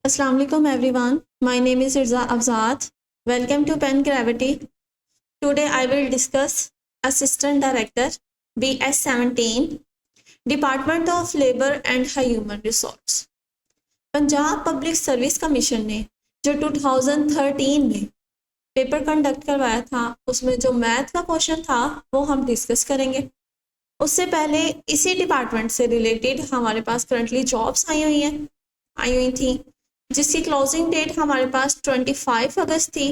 Assalamu alaikum everyone. My name is Irza Afzad. Welcome to Pen Gravity. Today I will discuss Assistant Director BS17 Department of Labour and Human Resource. Punjab public service commission ने जो 2013 में paper conduct करवाया था उसमें जो math का question था वो हम डिस्कस करेंगे। उससे पहले इसी डिपार्टमेंट से रिलेटेड हमारे पास करंटली जॉब्स आई हुई थी जिसकी क्लोजिंग डेट हमारे पास 25 अगस्त थी।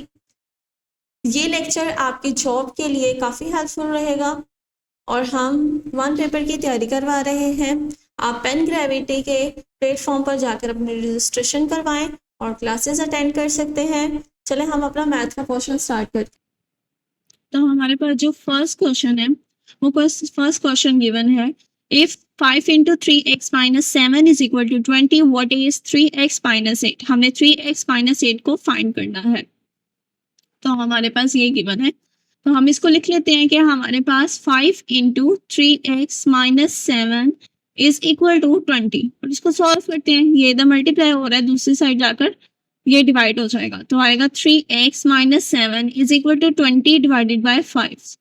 ये लेक्चर आपकी जॉब के लिए काफ़ी हेल्पफुल रहेगा और हम वन पेपर की तैयारी करवा रहे हैं। आप पेन ग्रेविटी के प्लेटफॉर्म पर जाकर अपने रजिस्ट्रेशन करवाएं और क्लासेस अटेंड कर सकते हैं। चले हम अपना मैथ का क्वेश्चन स्टार्ट करते हैं। तो हमारे पास जो फर्स्ट क्वेश्चन है वो फर्स्ट क्वेश्चन गिवन है, if 5 into 3x minus 7 is equal to 20, what is 3x minus 8? हमने 3x minus 8 को फाइंड करना है। तो हमारे पास ये गिवन है, तो हम इसको लिख लेते हैं कि हमारे पास 5 into 3x minus 7 is equal to 20। और इसको सॉल्व करते हैं, ये इधर मल्टीप्लाई हो रहा है, दूसरी साइड जाकर ये डिवाइड हो जाएगा, तो आएगा 3x minus 7 is equal to 20 divided by 5।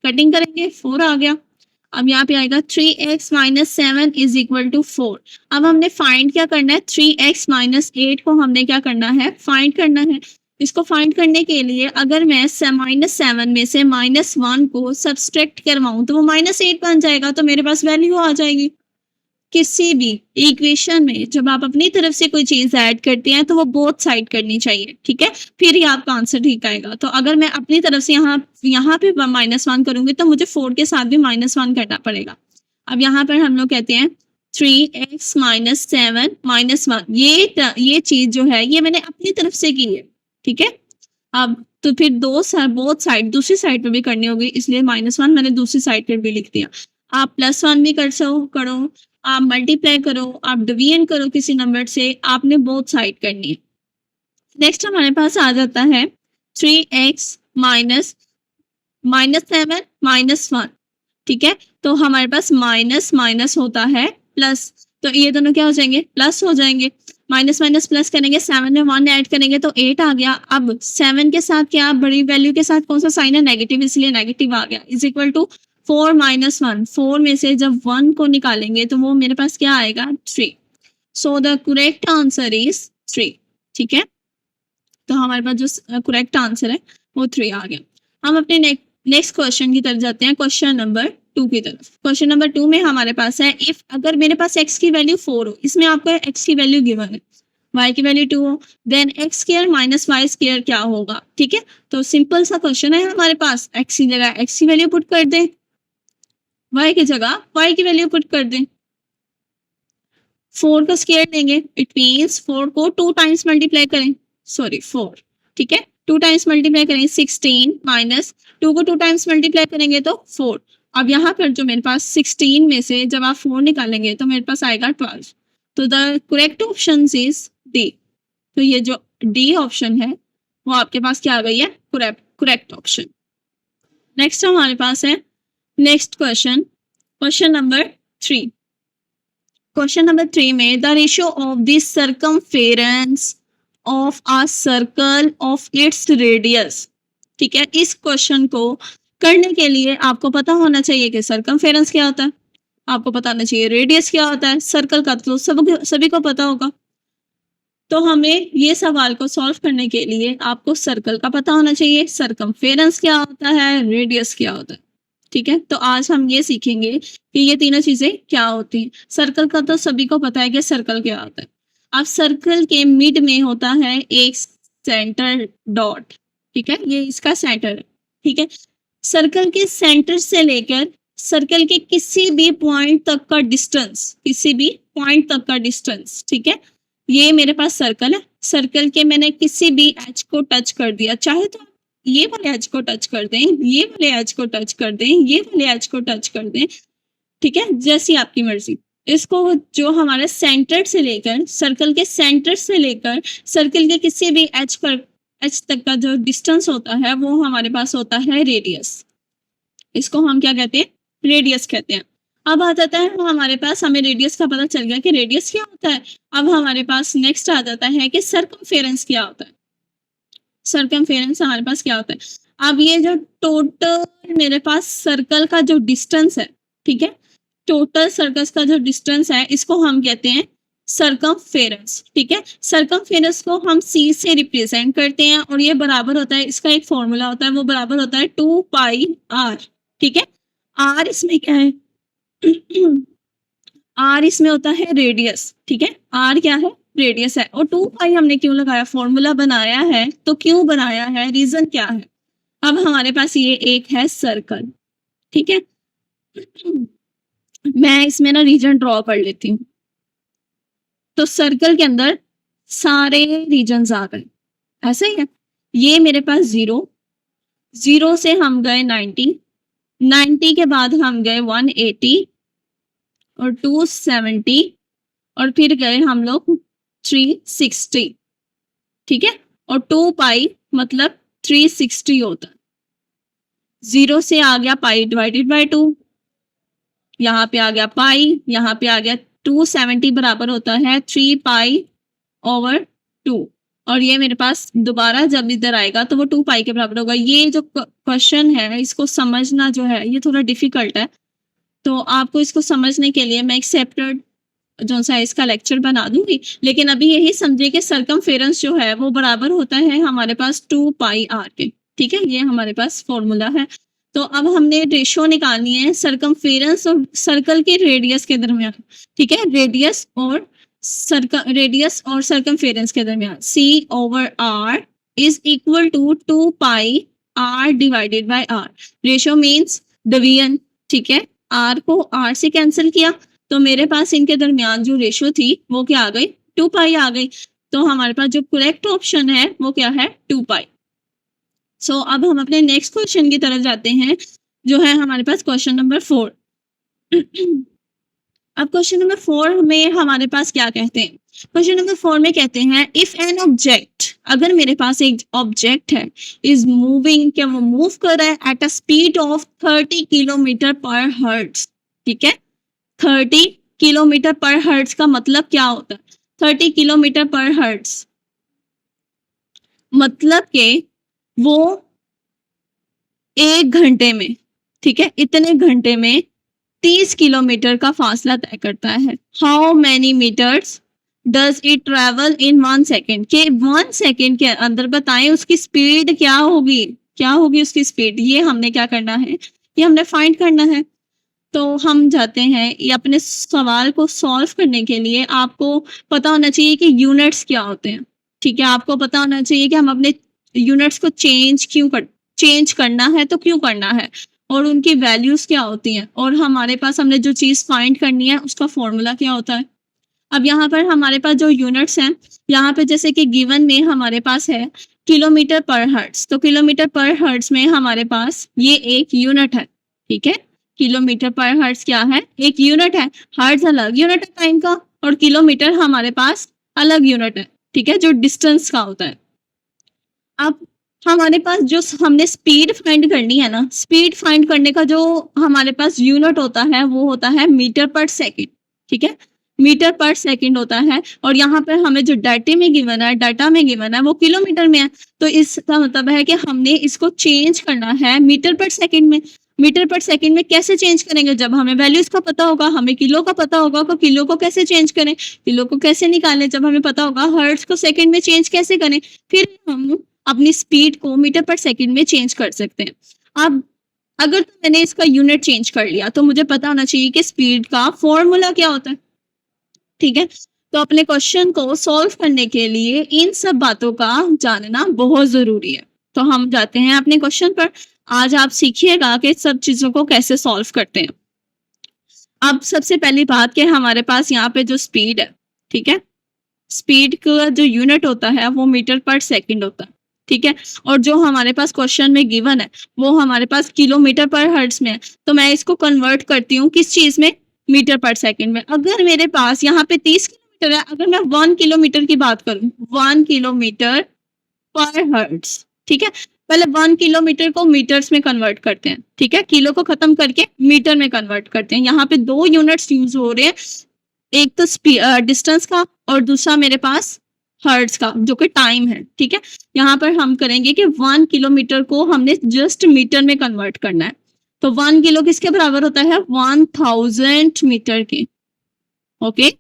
Cutting करेंगे 4 आ गया। अब यहाँ पे आएगा 3x minus 7 is equal to 4। अब हमने फाइंड क्या करना है, 3x minus 8 को हमने क्या करना है, फाइंड करना है। इसको फाइंड करने के लिए अगर मैं -7 में से -1 को सब्सट्रैक्ट करवाऊं तो वो -8 बन जाएगा, तो मेरे पास वैल्यू आ जाएगी। किसी भी इक्वेशन में जब आप अपनी तरफ से कोई चीज ऐड करते हैं तो वो बोथ साइड करनी चाहिए, ठीक है, फिर ही आपका आंसर ठीक आएगा। तो अगर मैं अपनी तरफ से यहाँ पे -1 करूंगी तो मुझे 4 के साथ भी -1 करना पड़ेगा। अब यहाँ पर हम लोग कहते हैं 3x minus 7 minus 1, ये चीज जो है ये मैंने अपनी तरफ से की है, ठीक है। अब तो फिर बोथ साइड दूसरी साइड पे भी करनी होगी, इसलिए -1 मैंने दूसरी साइड पर भी लिख दिया। आप +1 भी करो, आप मल्टीप्लाई करो, आप डिवीजन करो किसी नंबर से, आपने बोथ साइड करनी है। नेक्स्ट हमारे पास आ जाता है 3x minus 7 minus 1, ठीक है। तो हमारे पास माइनस होता है प्लस, तो ये दोनों क्या हो जाएंगे, प्लस हो जाएंगे। माइनस माइनस प्लस करेंगे, 7 में 1 ऐड करेंगे तो 8 आ गया। अब 7 के साथ क्या, बड़ी वैल्यू के साथ कौन सा साइन है, नेगेटिव, इसलिए नेगेटिव आ गया, इज इक्वल टू 4 minus 1। 4 में से जब 1 को निकालेंगे तो वो मेरे पास क्या आएगा, 3। So the correct answer is 3, ठीक है। तो हमारे पास जो करेक्ट आंसर है वो 3 आ गया। हम अपने नेक्स्ट क्वेश्चन की तरफ जाते हैं, क्वेश्चन नंबर 2 की तरफ। क्वेश्चन नंबर 2 में हमारे पास है, इफ अगर मेरे पास x की वैल्यू 4 हो, इसमें आपको x की वैल्यू गिवन है, y की वैल्यू 2 हो, then x square minus y square क्या होगा, ठीक है। तो सिंपल सा क्वेश्चन है हमारे पास, x की जगह x की वैल्यू पुट कर दें, y की जगह y की वैल्यू पुट कर दें। 4 का स्क्वायर लेंगे, इट मींस 4 को 2 टाइम्स मल्टीप्लाई करें, सॉरी 4, ठीक है, 2 टाइम्स मल्टीप्लाई करें, 16 माइनस 2 को 2 टाइम्स मल्टीप्लाई करेंगे तो 4। अब यहाँ पर जो मेरे पास 16 में से जब आप 4 निकालेंगे तो मेरे पास आएगा 12। तो the correct option is D. तो ये जो डी ऑप्शन है वो आपके पास क्या आ गई है, करेक्ट ऑप्शन। नेक्स्ट हमारे पास है next question, question number 3। Question number 3 में the ratio of the circumference of a circle of its radius, ठीक है। इस क्वेश्चन को करने के लिए आपको पता होना चाहिए कि सर्कमफेरेंस क्या होता है, आपको पता होना चाहिए रेडियस क्या होता है, सर्कल का तो सभी को पता होगा। तो हमें ये सवाल को सॉल्व करने के लिए आपको सर्कल का पता होना चाहिए, सर्कमफेरेंस क्या होता है, रेडियस क्या होता है, ठीक है। तो आज हम ये सीखेंगे कि ये तीनों चीजें क्या होती हैं। सर्कल का तो सभी को पता है कि सर्कल क्या होता है। अब सर्कल के मिड में होता है एक सेंटर डॉट, ठीक है, ये इसका सेंटर है, ठीक है। सर्कल के सेंटर से लेकर सर्कल के किसी भी पॉइंट तक का डिस्टेंस, ठीक है, ये मेरे पास सर्कल है। सर्कल के मैंने किसी भी एज को टच कर दिया, चाहे तो ये वाले एज को टच कर दें, ये वाले एज को टच कर दें, ये वाले एज को टच कर दें, ठीक है, जैसी आपकी मर्जी। इसको जो हमारे सेंटर से लेकर सर्कल के सेंटर से लेकर सर्कल के किसी भी एज तक का जो डिस्टेंस होता है वो हमारे पास होता है रेडियस। इसको हम क्या कहते हैं, रेडियस कहते हैं। अब आ जाता है हमारे पास, हमें रेडियस का पता चल गया कि रेडियस क्या होता है। अब हमारे पास नेक्स्ट आ जाता है कि सरकमफेरेंस क्या होता है। सरकमफेरेंस हमारे पास क्या होता है। अब ये जो टोटल मेरे पास सर्कल का जो डिस्टेंस है, ठीक है, टोटल सर्कल का जो डिस्टेंस है इसको हम कहते हैं सरकमफेरेंस, ठीक है। सरकमफेरेंस को हम सी से रिप्रेजेंट करते हैं और ये बराबर होता है, इसका एक फॉर्मूला होता है, वो बराबर होता है 2 पाई आर, ठीक है। आर इसमें क्या है आर इसमें होता है रेडियस, ठीक है, आर क्या है, रेडियस है। और 2 पाई हमने क्यों लगाया, फॉर्मूला बनाया है तो क्यों बनाया है, रीजन क्या है। अब हमारे पास ये एक है सर्कल, ठीक है। मैं इसमें ना रीजन ड्रॉ कर लेती हूँ। तो सर्कल के अंदर सारे रीजन्स आ गए, ऐसा ही है। ये मेरे पास 0, 0 से हम गए 90, 90 के बाद हम गए 180 और 270 और फिर गए हम लोग 360, ठीक है। और 2 पाई मतलब 360 होता है। 0 से आ गया पाई डिवाइडेड बाय 2, यहाँ पे आ गया पाई, यहाँ पे आ गया 270 बराबर होता है 3 पाई ओवर 2। और ये मेरे पास दोबारा जब इधर आएगा तो वो 2 पाई के बराबर होगा। ये जो क्वेश्चन है इसको समझना जो है ये थोड़ा डिफिकल्ट है, तो आपको इसको समझने के लिए मैं एक सेपरेट जो सा इसका लेक्चर बना दूंगी। लेकिन अभी यही समझिए कि सरकमफेरेंस जो है वो बराबर होता है हमारे पास 2 पाई आर के, ठीक है। ये हमारे पास फॉर्मूला है। तो अब हमने रेशो निकालनी है सरकमफेरेंस और सर्कल के रेडियस के दरमियान, ठीक है, रेडियस और सरकमफेरेंस के दरमियान। C over R is equal to 2 pi R divided by R. Ratio means division, ठीक है। आर को आर से कैंसिल किया तो मेरे पास इनके दरमियान जो रेशो थी वो क्या आ गई, 2 पाई आ गई। तो हमारे पास जो करेक्ट ऑप्शन है वो क्या है, 2 पाई। सो अब हम अपने नेक्स्ट क्वेश्चन की तरफ जाते हैं जो है हमारे पास क्वेश्चन नंबर 4। अब क्वेश्चन नंबर 4 में हमारे पास क्या कहते हैं, क्वेश्चन नंबर 4 में कहते हैं इफ एन ऑब्जेक्ट, अगर मेरे पास एक ऑब्जेक्ट है इज मूविंग, क्या वो मूव कर रहा है at a speed of 30 kilometre पर हर्ट्ज, ठीक है। 30 किलोमीटर पर हर्ट्ज का मतलब क्या होता है, 30 किलोमीटर पर हर्ट्ज मतलब के वो 1 घंटे में, ठीक है, इतने घंटे में 30 किलोमीटर का फासला तय करता है। How many metres does it travel in 1 second, के 1 सेकेंड के अंदर बताएं उसकी स्पीड क्या होगी, क्या होगी उसकी स्पीड। ये हमने क्या करना है, ये हमने फाइंड करना है। तो हम जाते हैं, ये अपने सवाल को सॉल्व करने के लिए आपको पता होना चाहिए कि यूनिट्स क्या होते हैं, ठीक है। आपको पता होना चाहिए कि हम अपने यूनिट्स को चेंज करना है तो क्यों करना है, और उनकी वैल्यूज क्या होती हैं, और हमारे पास हमने जो चीज़ फाइंड करनी है उसका फॉर्मूला क्या होता है। अब यहाँ पर हमारे पास जो यूनिट्स हैं, यहाँ पे जैसे कि गिवन में हमारे पास है किलोमीटर पर हर्ट्ज, तो किलोमीटर पर हर्ट्ज में हमारे पास ये एक यूनिट है, ठीक है। किलोमीटर पर हर्ट्ज क्या है, एक यूनिट है। हर्ट्ज अलग यूनिट है टाइम का और किलोमीटर हमारे पास अलग यूनिट है, ठीक है, जो डिस्टेंस का होता है। अब हमारे पास जो हमने स्पीड फाइंड करनी है ना, स्पीड फाइंड करने का जो हमारे पास यूनिट होता है वो होता है मीटर पर सेकेंड, ठीक है, मीटर पर सेकेंड होता है। और यहाँ पर हमें जो डाटा में गिवन है वो किलोमीटर में है। तो इसका मतलब है कि हमने इसको चेंज करना है मीटर पर सेकेंड में। मीटर पर सेकेंड में कैसे चेंज करेंगे, जब हमें वैल्यूज का पता होगा, हमें किलो का पता होगा, तो किलो को कैसे चेंज करें, किलो को कैसे निकालें, जब हमें पता होगा हर्ट्ज को सेकेंड में चेंज कैसे करें, फिर हम अपनी स्पीड को मीटर पर सेकेंड में चेंज कर सकते हैं। अब अगर तो मैंने इसका यूनिट चेंज कर लिया तो मुझे पता होना चाहिए कि स्पीड का फॉर्मूला क्या होता है, ठीक है। तो अपने क्वेश्चन को सॉल्व करने के लिए इन सब बातों का जानना बहुत जरूरी है। तो हम जाते हैं अपने क्वेश्चन पर। आज आप सीखिएगा कि सब चीजों को कैसे सॉल्व करते हैं। अब सबसे पहली बात कि हमारे पास यहाँ पे जो स्पीड है, ठीक है, स्पीड का जो यूनिट होता है वो मीटर पर सेकेंड होता है, ठीक है। और जो हमारे पास क्वेश्चन में गिवन है वो हमारे पास किलोमीटर पर हर्ट्ज में है। तो मैं इसको कन्वर्ट करती हूँ किस चीज में, मीटर पर सेकेंड में। अगर मेरे पास यहाँ पे 30 किलोमीटर है, अगर मैं 1 किलोमीटर की बात करूँ, 1 किलोमीटर पर हर्ट्ज, ठीक है, पहले 1 किलोमीटर को मीटर्स में कन्वर्ट करते हैं, ठीक है, किलो को खत्म करके मीटर में कन्वर्ट करते हैं। यहाँ पे 2 यूनिट्स यूज हो रहे हैं, एक तो डिस्टेंस का और दूसरा मेरे पास हर्ट्ज का जो कि टाइम है, ठीक है। यहाँ पर हम करेंगे कि 1 किलोमीटर को हमने जस्ट मीटर में कन्वर्ट करना है, तो 1 किलो किसके बराबर होता है, 1000 मीटर के, ओके।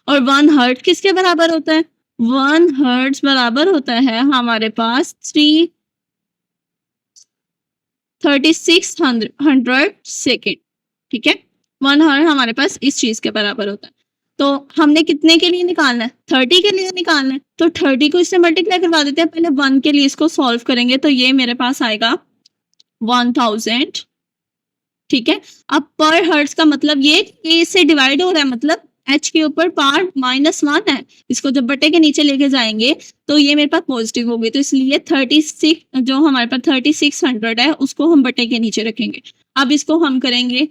और 1 हर्ट्ज किसके बराबर होता है, 1 हर्ट्ज बराबर होता है हमारे पास 3600 सेकेंड, ठीक है। 1 हर्ट्ज हमारे पास इस चीज के बराबर होता है। तो हमने कितने के लिए निकालना है, 30 के लिए निकालना है, तो 30 को इससे मल्टीप्लाई करवा देते हैं। पहले 1 के लिए इसको सॉल्व करेंगे तो ये मेरे पास आएगा 1000, ठीक है। अब पर हर्ट्ज का मतलब ये इससे डिवाइड हो रहा है, मतलब h के ऊपर पावर -1 है, इसको जब बटे के नीचे लेके जाएंगे तो ये मेरे पास पॉजिटिव होगी, तो इसलिए 36 जो हमारे पास 3600 है उसको हम बटे के नीचे रखेंगे। अब इसको हम करेंगे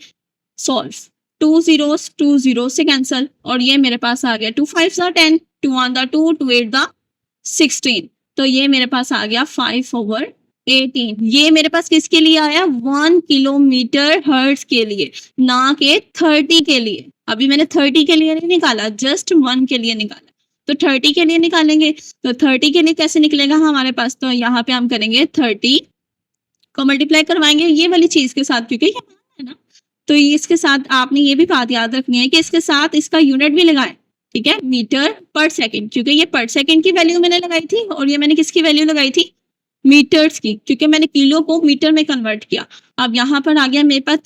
सॉल्व, 2 zeros 2 zeros से कैंसल, और ये मेरे पास आ गया 2 5s are 10, 2 1 the 2, 2 8 the 16, तो ये मेरे पास आ गया 5/18। ये मेरे पास किसके लिए आया, 1 किलोमीटर हर्ट्ज के लिए, ना के 30 के लिए। अभी मैंने 30 के लिए नहीं निकाला, जस्ट 1 के लिए निकाला। तो 30 के लिए निकालेंगे, तो 30 के लिए कैसे निकलेगा हमारे पास, तो यहाँ पे हम करेंगे 30 को मल्टीप्लाई करवाएंगे ये वाली चीज के साथ, क्योंकि ये है ना, तो इसके साथ आपने ये भी बात याद रखनी है कि इसके साथ इसका यूनिट भी लगाएं, ठीक है, मीटर पर सेकंड, क्योंकि ये पर सेकंड की वैल्यू मैंने लगाई थी और ये मैंने किसकी वैल्यू लगाई थी, मीटर्स की, क्योंकि मैंने किलो को मीटर में कन्वर्ट किया। अब यहाँ पर आ गया मेरे पास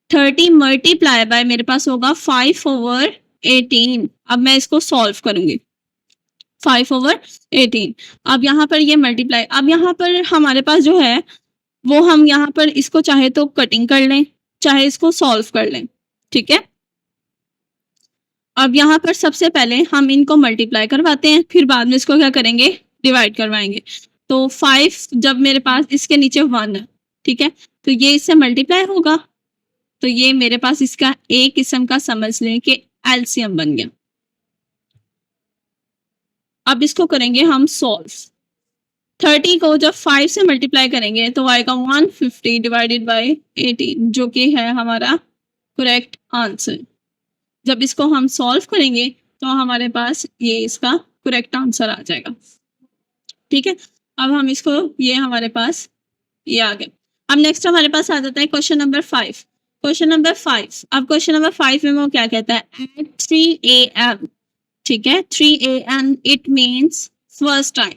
30 मल्टीप्लाई बाय मेरे पास होगा 5/18। अब मैं इसको सॉल्व करूंगी, 5/18। अब यहाँ पर ये मल्टीप्लाई, अब यहाँ पर हमारे पास जो है वो हम यहाँ पर इसको चाहे तो कटिंग कर लें, चाहे इसको सॉल्व कर लें, ठीक है। अब यहाँ पर सबसे पहले हम इनको मल्टीप्लाई करवाते हैं, फिर बाद में इसको क्या करेंगे, डिवाइड करवाएंगे। तो 5 जब मेरे पास इसके नीचे 1 है, ठीक है, तो ये इससे मल्टीप्लाई होगा, तो ये मेरे पास इसका एक किस्म का समझ लें कि एलसीएम बन गया। अब इसको करेंगे हम सॉल्व, 30 को जब 5 से मल्टीप्लाई करेंगे तो आएगा 150 डिवाइडेड बाय 18, जो कि है हमारा करेक्ट आंसर। जब इसको हम सॉल्व करेंगे तो हमारे पास ये इसका करेक्ट आंसर आ जाएगा, ठीक है। अब हम इसको, ये हमारे पास ये आ गया। अब नेक्स्ट हमारे पास आ जाता है क्वेश्चन नंबर 5। क्वेश्चन नंबर 5, अब क्वेश्चन नंबर 5 में वो क्या कहता है, एट 3 AM, ठीक है, 3 AM it means first time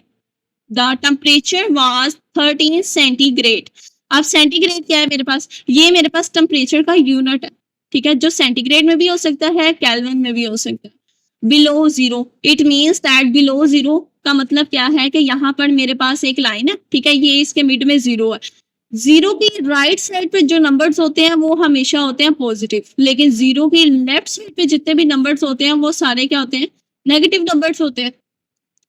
the temperature was 13 centigrade. अब सेंटीग्रेड क्या है मेरे पास, ये मेरे पास टेम्परेचर का यूनिट है, ठीक है, जो सेंटीग्रेड में भी हो सकता है, केल्विन में भी हो सकता है। Below zero, it means that below zero का मतलब क्या है कि यहाँ पर मेरे पास एक लाइन है, ठीक है, ये इसके मिड में 0 है। 0 की राइट साइड पे जो नंबर्स होते हैं वो हमेशा होते हैं पॉजिटिव, लेकिन 0 की लेफ्ट साइड पे जितने भी नंबर्स होते हैं वो सारे क्या होते हैं, नेगेटिव नंबर्स होते हैं।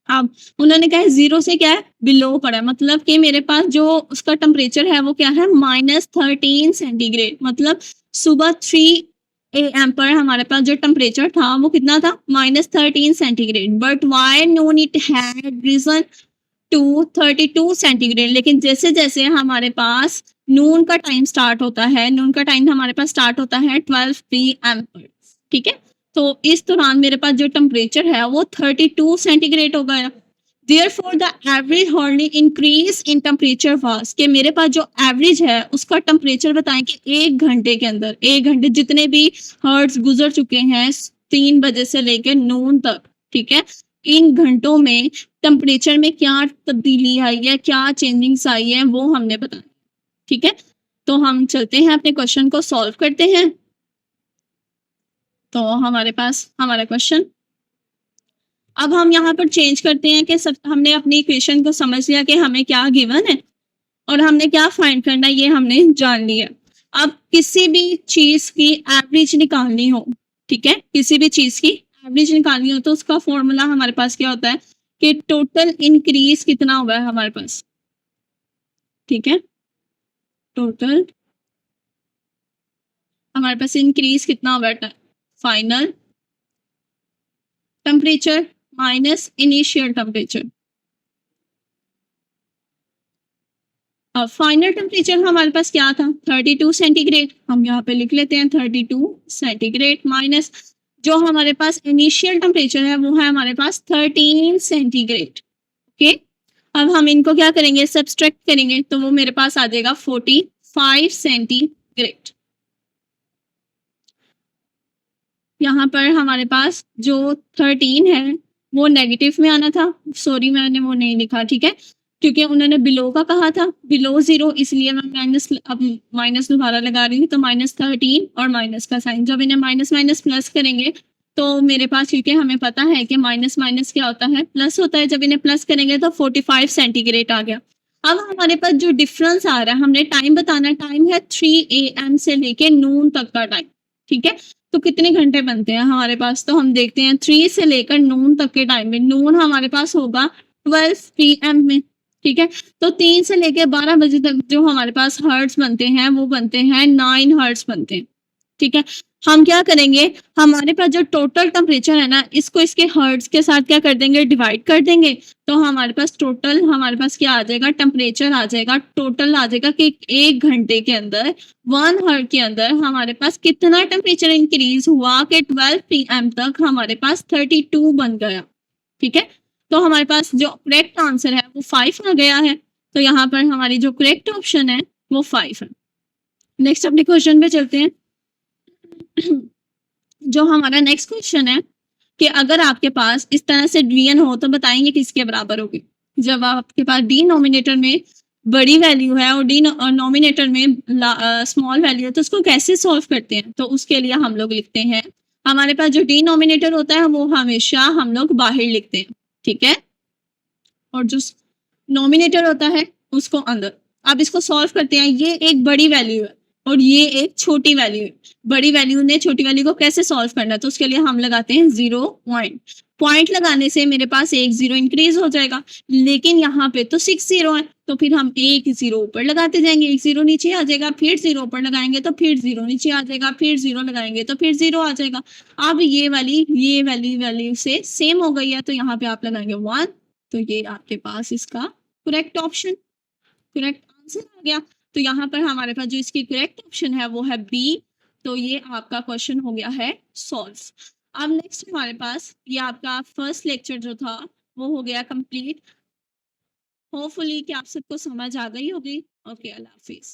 अब उन्होंने कहा 0 से क्या है, बिलो पड़ा है, मतलब कि मेरे पास जो उसका टेम्परेचर है वो क्या है, -13 सेंटीग्रेड, मतलब सुबह 3 AM पर हमारे पास जो टेम्परेचर था वो कितना था, -13 centigrade, but by noon it had risen to 32 centigrade. लेकिन जैसे जैसे हमारे पास नून का टाइम स्टार्ट होता है, नून का टाइम हमारे पास स्टार्ट होता है 12 PM पर, ठीक है, तो इस दौरान मेरे पास जो टेम्परेचर है वो 32 सेंटीग्रेड हो गया। Therefore, the average hourly increase in temperature was, कि मेरे पास जो एवरेज है उसका टेम्परेचर बताएं कि 1 घंटे के अंदर, 1 घंटे जितने भी हर्ट्ज गुजर चुके हैं 3 बजे से लेकर नून तक, ठीक है, इन घंटों में टेम्परेचर में क्या तब्दीली आई है, क्या चेंजिंग्स आई है, वो हमने बताया, ठीक है। तो हम चलते हैं अपने क्वेश्चन को सॉल्व करते हैं। तो हमारे पास हमारा क्वेश्चन, अब हम यहाँ पर चेंज करते हैं कि हमने अपनी इक्वेशन को समझ लिया कि हमें क्या गिवन है और हमने क्या फाइंड करना है, ये हमने जान लिया। अब किसी भी चीज की एवरेज निकालनी हो, ठीक है, किसी भी चीज की एवरेज निकालनी हो तो उसका फॉर्मूला हमारे पास क्या होता है कि टोटल इंक्रीज कितना हुआ है हमारे पास, ठीक है, टोटल हमारे पास इंक्रीज कितना हुआ है, final temperature minus initial temperature, अब फाइनल टेम्परेचर हमारे पास क्या था 32 सेंटीग्रेड, हम यहाँ पे लिख लेते हैं 32 सेंटीग्रेड माइनस जो हमारे पास इनिशियल टेम्परेचर है वो है हमारे पास 13 सेंटीग्रेड। ओके, अब हम इनको क्या करेंगे सब्सट्रैक्ट करेंगे तो वो मेरे पास आ जाएगा 45 सेंटीग्रेड। यहाँ पर हमारे पास जो 13 है वो नेगेटिव में आना था, सॉरी मैंने वो नहीं लिखा, ठीक है, क्योंकि उन्होंने बिलो का कहा था, बिलो 0, इसलिए मैं माइनस, अब माइनस दोबारा लगा रही हूँ तो -13 और माइनस का साइन, जब इन्हें माइनस माइनस प्लस करेंगे तो मेरे पास, क्योंकि हमें पता है कि माइनस माइनस क्या होता है प्लस होता है, जब इन्हें प्लस करेंगे तो 45 सेंटीग्रेड आ गया। अब हमारे पास जो डिफरेंस आ रहा है, हमने टाइम बताना, टाइम है 3 AM से लेके नून तक का टाइम, ठीक है, तो कितने घंटे बनते हैं हमारे पास, तो हम देखते हैं 3 से लेकर नून तक के टाइम में, नून हमारे पास होगा 12 PM में, ठीक है, तो 3 से लेकर 12 बजे तक जो हमारे पास हर्ट्ज बनते हैं वो बनते हैं 9 हर्ट्ज बनते हैं, ठीक है। हम क्या करेंगे, हमारे पास जो टोटल टेम्परेचर है ना इसको इसके हर्ट्ज के साथ क्या कर देंगे डिवाइड कर देंगे, तो हमारे पास टोटल, हमारे पास क्या आ जाएगा टेम्परेचर आ जाएगा, टोटल आ जाएगा कि 1 घंटे के अंदर 1 हर्ट के अंदर हमारे पास कितना टेम्परेचर इंक्रीज हुआ कि 12 PM तक हमारे पास 32 बन गया, ठीक है। तो हमारे पास जो करेक्ट आंसर है वो 5 आ गया है, तो यहाँ पर हमारी जो करेक्ट ऑप्शन है वो 5 है। नेक्स्ट अपने क्वेश्चन पे चलते हैं। जो हमारा नेक्स्ट क्वेश्चन है कि अगर आपके पास इस तरह से डिवीजन हो तो बताएंगे किसके बराबर होगी। जब आपके पास डिनोमिनेटर में बड़ी वैल्यू है और डिनोमिनेटर में स्मॉल वैल्यू है तो उसको कैसे सॉल्व करते हैं, तो उसके लिए हम लोग लिखते हैं, हमारे पास जो डिनोमिनेटर होता है वो हमेशा हम लोग बाहर लिखते हैं, ठीक है, और जो नोमिनेटर होता है उसको अंदर। अब इसको सॉल्व करते हैं, ये एक बड़ी वैल्यू है और ये एक छोटी वैल्यू है, बड़ी वैल्यू ने छोटी वैल्यू को कैसे सॉल्व करना है, तो उसके लिए हम लगाते हैं 0 पॉइंट, पॉइंट लगाने से मेरे पास एक 0 इंक्रीज हो जाएगा, लेकिन यहाँ पे तो 6 0 है तो फिर हम एक 0 ऊपर लगाते जाएंगे, एक 0 नीचे आ जाएगा, फिर 0 ऊपर लगाएंगे तो फिर 0 नीचे आ जाएगा, फिर 0 लगाएंगे तो फिर 0 आ जाएगा। अब ये वैल्यू से सेम हो गई है तो यहाँ पे आप लगाएंगे 1, तो ये आपके पास इसका करेक्ट ऑप्शन, करेक्ट आंसर आ गया। तो यहाँ पर हमारे पास जो इसकी करेक्ट ऑप्शन है वो है बी, तो ये आपका क्वेश्चन हो गया है सॉल्व। अब नेक्स्ट हमारे पास ये आपका फर्स्ट लेक्चर जो था वो हो गया कंप्लीट। होपफुली कि आप सबको समझ आ गई होगी। ओके, अल्लाह हाफिज।